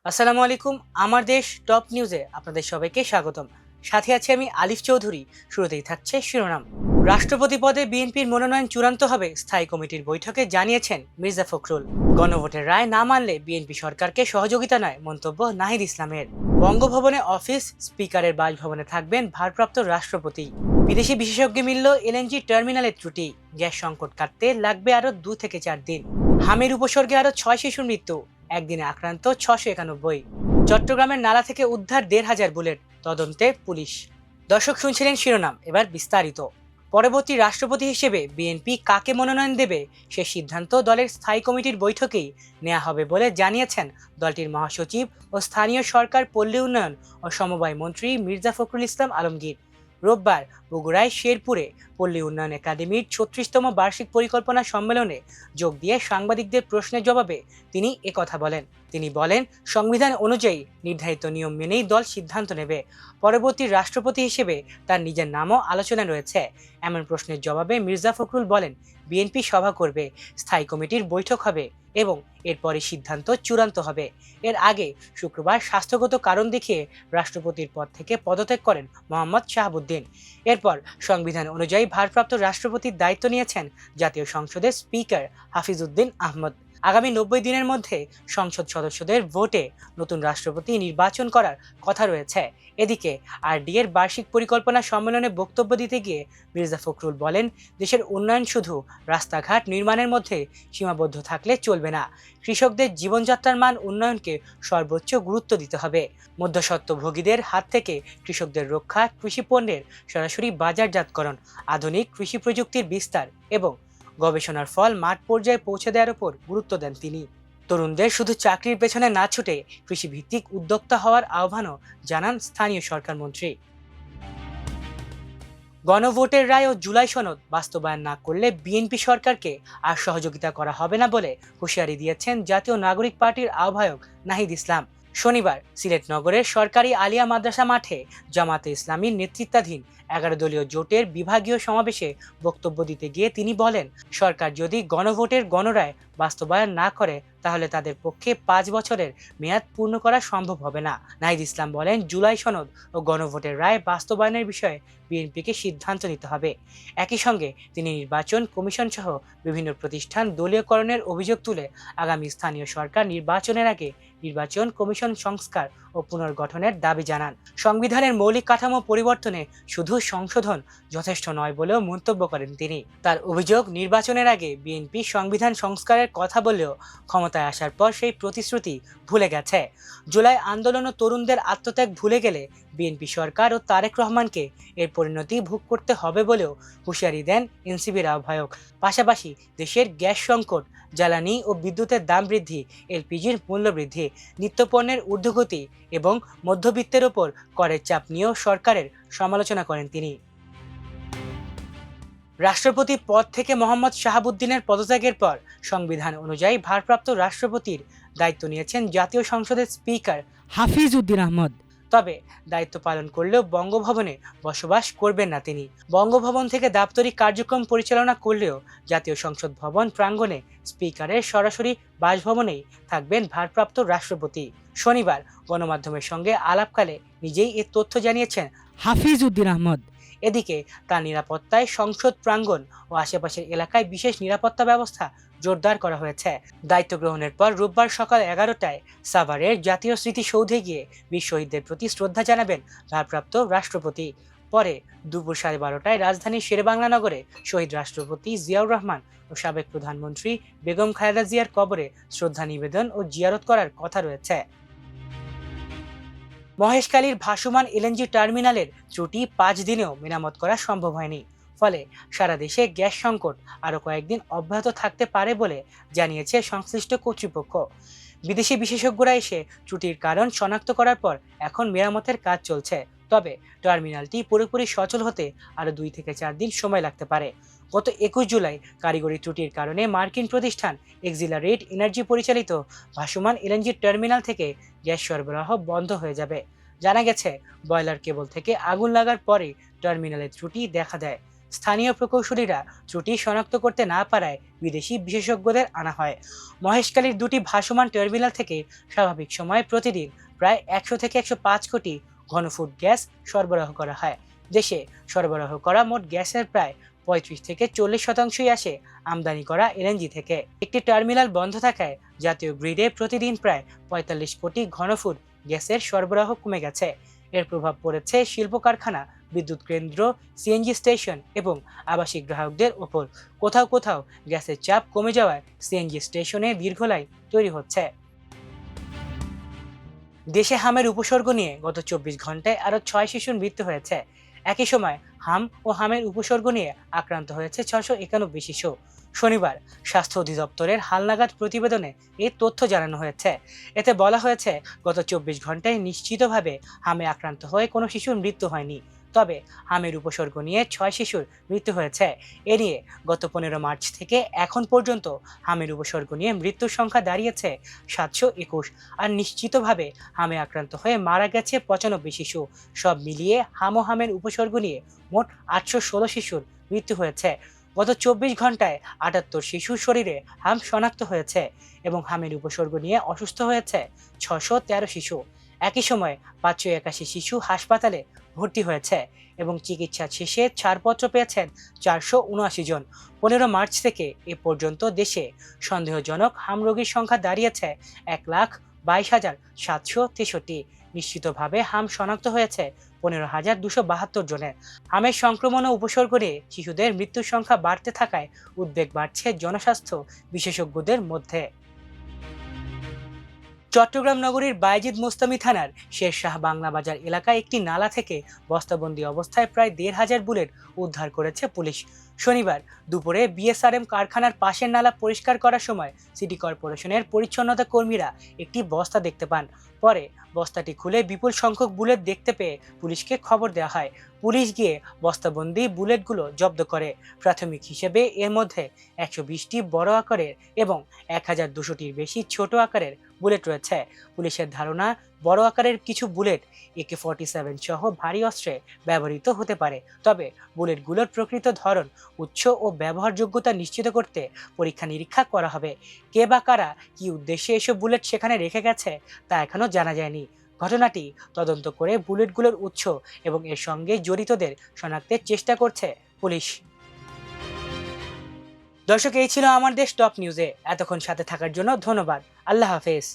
আসসালামু আলাইকুম। আমার দেশ টপ নিউজে আপনাদের সবাইকে স্বাগতম। সাথে আছি আমি আলিফ চৌধুরী। শুরুতেই থাকছে শিরোনাম। রাষ্ট্রপতি পদে বিএনপির মনোনয়ন চূড়ান্ত হবে, স্থায়ী কমিটির বৈঠকে জানিয়েছেন মির্জা ফখরুল। গণভোটের রায় না মানলে বিএনপি সরকারকে সহযোগিতা নয়, মন্তব্য নাহিদ ইসলামের। বঙ্গভবনে অফিস, স্পিকারের বাসভবনে থাকবেন ভারপ্রাপ্ত রাষ্ট্রপতি। বিদেশি বিশেষজ্ঞ মিলল এলএনজি টার্মিনালের ত্রুটি, গ্যাস সংকট কাটতে লাগবে আরো 2 থেকে 4 দিন। হামির উপসর্গে আরো 6 শিশুর মৃত্যু, একদিনে আক্রান্ত 691। চট্টগ্রামের নালা থেকে উদ্ধার 1,500 বুলেট, তদন্তে পুলিশ। দর্শক শুনছিলেন শিরোনাম, এবার বিস্তারিত। পরবর্তী রাষ্ট্রপতি হিসেবে বিএনপি কাকে মনোনয়ন দেবে সে সিদ্ধান্ত দলের স্থায়ী কমিটির বৈঠকেই নেওয়া হবে বলে জানিয়েছেন দলটির মহাসচিব ও স্থানীয় সরকার, পল্লী উন্নয়ন ও সমবায় মন্ত্রী মির্জা ফখরুল ইসলাম আলমগীর। রোববার বগুড়ায় শেরপুরে পল্লী উন্নয়ন একাডেমির 36তম বার্ষিক পরিকল্পনা সম্মেলনে যোগ দিয়ে সাংবাদিকদের প্রশ্নের জবাবে তিনি একথা বলেন। তিনি বলেন, সংবিধান অনুযায়ী নির্ধারিত নিয়ম মেনেই দল সিদ্ধান্ত নেবে। পরবর্তী রাষ্ট্রপতি হিসেবে তার নিজের নামও আলোচনায় রয়েছে। এমন প্রশ্নের জবাবে মির্জা ফখরুল বলেন, বিএনপি সভা করবে, স্থায়ী কমিটির বৈঠক হবে এবং এরপরে সিদ্ধান্ত চূড়ান্ত হবে। এর আগে শুক্রবার স্বাস্থ্যগত কারণ দেখিয়ে রাষ্ট্রপতির পদ থেকে পদত্যাগ করেন মোহাম্মদ শাহাবুদ্দিন। এরপর সংবিধান অনুযায়ী ভারপ্রাপ্ত রাষ্ট্রপতির দায়িত্ব নিয়েছেন জাতীয় সংসদের স্পিকার হাফিজউদ্দিন আহমদ। আগামী 90 দিনের মধ্যে সংসদ সদস্যদের ভোটে নতুন রাষ্ট্রপতি নির্বাচন করার কথা রয়েছে। এদিকে আরডি এর বার্ষিক পরিকল্পনা সম্মেলনে বক্তব্য দিতে গিয়ে মির্জা ফখরুল বলেন, দেশের উন্নয়ন শুধু রাস্তাঘাট নির্মাণের মধ্যে সীমাবদ্ধ থাকলে চলবে না। কৃষকদের জীবনযাত্রার মান উন্নয়নকে সর্বোচ্চ গুরুত্ব দিতে হবে। মধ্যস্বত্বভোগীদের হাত থেকে কৃষকদের রক্ষা, কৃষি পণ্যের সরাসরি বাজারজাতকরণ, আধুনিক কৃষি প্রযুক্তির বিস্তার এবং গবেষণার ফল মাঠ পর্যায়ে পৌঁছে দেওয়ার উপর গুরুত্ব দেন তিনি। তরুণদের শুধু চাকরির পেছনে না ছুটে কৃষিভিত্তিক উদ্যোক্তা হওয়ার আহ্বানও জানান স্থানীয় সরকার মন্ত্রী। গণভোটের রায় ও জুলাই সনদ বাস্তবায়ন না করলে বিএনপি সরকারকে আর সহযোগিতা করা হবে না বলে হুঁশিয়ারি দিয়েছেন জাতীয় নাগরিক পার্টির আহ্বায়ক নাহিদ ইসলাম। শনিবার সিলেট নগরের সরকারি আলিয়া মাদ্রাসা মাঠে জামাতে ইসলামীর নেতৃত্বাধীন 11 দলীয় জোটের বিভাগীয় সমাবেশে বক্তব্য দিতে গিয়ে তিনি বলেন, সরকার যদি গণভোটের গণরায় বাস্তবায়ন না করে তাহলে তাদের পক্ষে 5 বছরের মেয়াদ পূর্ণ করা সম্ভব হবে না। নাহিদ ইসলাম বলেন, জুলাই সনদ ও গণভোটের রায় বাস্তবায়নের বিষয়ে বিএনপিকে সিদ্ধান্ত নিতে হবে। একই সঙ্গে তিনি নির্বাচন কমিশন সহ বিভিন্ন প্রতিষ্ঠান দলীয়করণের অভিযোগ তুলে আগামী স্থানীয় সরকার নির্বাচনের আগে নির্বাচন কমিশন সংস্কার ও পুনর্গঠনের দাবি জানান। সংবিধানের মৌলিক কাঠামো পরিবর্তনে শুধু সংশোধন যথেষ্ট নয় বলেও মন্তব্য করেন তিনি। তার অভিযোগ, নির্বাচনের আগে বিএনপি সংবিধান সংস্কারের কথা বললেও ক্ষমতায় আসার পর সেই প্রতিশ্রুতি ভুলে গেছে। জুলাই আন্দোলন ও তরুণদের আত্মত্যাগ ভুলে গেলে বিএনপি সরকার ও তারেক রহমানকে এর পরিণতি ভোগ করতে হবে বলেও হুঁশিয়ারি দেন এনসিপির আহ্বায়ক। পাশাপাশি দেশের গ্যাস সংকট, জ্বালানি ও বিদ্যুতের দাম বৃদ্ধি, এলপিজির মূল্য বৃদ্ধি, নিত্যপণ্যের ঊর্ধ্বগতি এবং মধ্যবিত্তের ওপর করের চাপ নিয়েও সরকারের সমালোচনা করেন তিনি। রাষ্ট্রপতি পদ থেকে মোহাম্মদ শাহাবুদ্দিনের পদত্যাগের পর সংবিধান অনুযায়ী ভারপ্রাপ্ত রাষ্ট্রপতির দায়িত্ব নিয়েছেন জাতীয় সংসদের স্পিকার হাফিজউদ্দিন আহমদ। তবে দায়িত্ব পালন করলেও বঙ্গভবনে বসবাস করবেন না তিনি। বঙ্গভবন থেকে দাপ্তরিক কার্যক্রম পরিচালনা করলেও জাতীয় সংসদ ভবন প্রাঙ্গণে স্পিকারের সরাসরি বাসভবনেই থাকবেন ভারপ্রাপ্ত রাষ্ট্রপতি। শনিবার গণমাধ্যমের সঙ্গে আলাপকালে নিজেই এ তথ্য জানিয়েছেন হাফিজউদ্দিন আহমদ। এদিকে তার নিরাপত্তায় সংসদ প্রাঙ্গণ ও আশেপাশের এলাকায় বিশেষ নিরাপত্তা ব্যবস্থা জোরদার করা হয়েছে। দায়িত্ব গ্রহণের পর রোববার সকাল 11টায় সাভারের জাতীয় স্মৃতিসৌধে গিয়ে বীর শহীদদের প্রতি শ্রদ্ধা জানাবেন ভারপ্রাপ্ত রাষ্ট্রপতি। পরে দুপুর 12:30টায় রাজধানীর শেরেবাংলা নগরে শহীদ রাষ্ট্রপতি জিয়াউর রহমান ও সাবেক প্রধানমন্ত্রী বেগম খালেদা জিয়ার কবরে শ্রদ্ধা নিবেদন ও জিয়ারত করার কথা রয়েছে। মহেশখালীর ভাসমান এলএনজি টার্মিনালের ত্রুটি 5 দিনেও মেরামত করা সম্ভব হয়নি। ফলে সারা দেশে গ্যাস সংকট আরও কয়েকদিন অব্যাহত থাকতে পারে বলে জানিয়েছে সংশ্লিষ্ট কর্তৃপক্ষ। বিদেশি বিশেষজ্ঞরা এসে ত্রুটির কারণ শনাক্ত করার পর এখন মেরামতের কাজ চলছে। তবে টার্মিনালটি পুরোপুরি সচল হতে আরও 2 থেকে 4 দিন সময় লাগতে পারে। গত 21 জুলাই কারিগরি ত্রুটির কারণে মার্কিন প্রতিষ্ঠান এক্সিলারেট এনার্জি পরিচালিত ভাসমান এলএনজি টার্মিনাল থেকে গ্যাস সরবরাহ বন্ধ হয়ে যাবে। জানা গেছে, বয়লার কেবল থেকে আগুন লাগার পরে টার্মিনালের ত্রুটি দেখা দেয়। স্থানীয় প্রকৌশলীরা ত্রুটি শনাক্ত করতে না পারায় বিদেশি বিশেষজ্ঞদের আনা হয়। মহেশখালীর দুটি ভাসমান টার্মিনাল থেকে স্বাভাবিক সময়ে প্রতিদিন প্রায় 100 থেকে 105 কোটি ঘনফুট গ্যাস সরবরাহ করা হয়। দেশে সরবরাহ করা মোট গ্যাসের প্রায় 35 থেকে 40% আসে আমদানি করা এলএনজি থেকে। একটি টার্মিনাল বন্ধ থাকায় জাতীয় গ্রিডে প্রতিদিন প্রায় 45 কোটি ঘনফুট গ্যাসের সরবরাহ কমে গেছে। এর প্রভাব পড়েছে শিল্প কারখানা, বিদ্যুৎ কেন্দ্র, সিএনজি স্টেশন এবং আবাসিক গ্রাহকদের ওপর। কোথাও কোথাও গ্যাসের চাপ কমে যাওয়ায় সিএনজি স্টেশনে দীর্ঘ লাইন তৈরি হচ্ছে। দেশে হামের উপসর্গ নিয়ে গত 24 ঘন্টায় আরও 6 শিশুর মৃত্যু হয়েছে। একই সময় হাম ও হামের উপসর্গ নিয়ে আক্রান্ত হয়েছে 691 শিশু। শনিবার স্বাস্থ্য অধিদপ্তরের হালনাগাদ প্রতিবেদনে এই তথ্য জানানো হয়েছে। এতে বলা হয়েছে, গত 24 ঘন্টায় নিশ্চিতভাবে হামে আক্রান্ত হয়ে কোনো শিশুর মৃত্যু হয়নি। তবে হামের উপসর্গ নিয়ে 6 শিশুর মৃত্যু হয়েছে। এ নিয়ে গত 15 মার্চ থেকে এখন পর্যন্ত হামের উপসর্গ নিয়ে মৃত্যুর সংখ্যা দাঁড়িয়েছে 721, আর নিশ্চিতভাবে হামে আক্রান্ত হয়ে মারা গেছে 95 শিশু। সব মিলিয়ে হাম ও হামের উপসর্গ নিয়ে মোট 816 শিশুর মৃত্যু হয়েছে। গত 24 ঘন্টায় 78 শিশুর শরীরে হাম শনাক্ত হয়েছে এবং হামের উপসর্গ নিয়ে অসুস্থ হয়েছে 613 শিশু। একই সময়ে 581 শিশু হাসপাতালে ভর্তি হয়েছে এবং চিকিৎসা শেষে ছাড়পত্র পেয়েছেন 479 জন। 15 মার্চ থেকে এ পর্যন্ত দেশে সন্দেহজনক হাম রোগীর সংখ্যা দাঁড়িয়েছে 1,22,763। নিশ্চিতভাবে হাম শনাক্ত হয়েছে 15,272 জনের। হামের সংক্রমণ ও উপসর্গ নিয়ে শিশুদের মৃত্যুর সংখ্যা বাড়তে থাকায় উদ্বেগ বাড়ছে জনস্বাস্থ্য বিশেষজ্ঞদের মধ্যে। চট্টগ্রাম নগরীর বায়েজিদ মোস্তামি থানার শেরশাহ বাংলা বাজার এলাকায় একটি নালা থেকে বস্তাবন্দি অবস্থায় প্রায় 1,500 বুলেট উদ্ধার করেছে পুলিশ। শনিবার দুপুরে বিএসআরএম কারখানার পাশের নালা পরিষ্কার করার সময় সিটি কর্পোরেশনের পরিচ্ছন্নতা কর্মীরা একটি বস্তা দেখতে পান। পরে বস্তাটি খুলে বিপুল সংখ্যক বুলেট দেখতে পেয়ে পুলিশকে খবর দেওয়া হয়। পুলিশ গিয়ে বস্তাবন্দি বুলেটগুলো জব্দ করে। প্রাথমিক হিসেবে এর মধ্যে 120টি বড় আকারের এবং 1,200টির বেশি ছোট আকারের বুলেট রয়েছে। পুলিশের ধারণা, বড় আকারের কিছু বুলেট AK-47 সহ ভারী অস্ত্রে ব্যবহৃত হতে পারে। তবে বুলেটগুলোর প্রকৃত ধরন, উৎস ও ব্যবহারযোগ্যতা নিশ্চিত করতে পরীক্ষা নিরীক্ষা করা হবে। কে বা কারা কি উদ্দেশ্যে এসব বুলেট সেখানে রেখে গেছে তা এখনো জানা যায়নি। ঘটনাটি তদন্ত করে বুলেটগুলোর উৎস এবং এর সঙ্গে জড়িতদের শনাক্তের চেষ্টা করছে পুলিশ। দর্শক, এই ছিল আমার দেশ টপ নিউজে। এতক্ষণ সাথে থাকার জন্য ধন্যবাদ। আল্লাহ হাফেজ।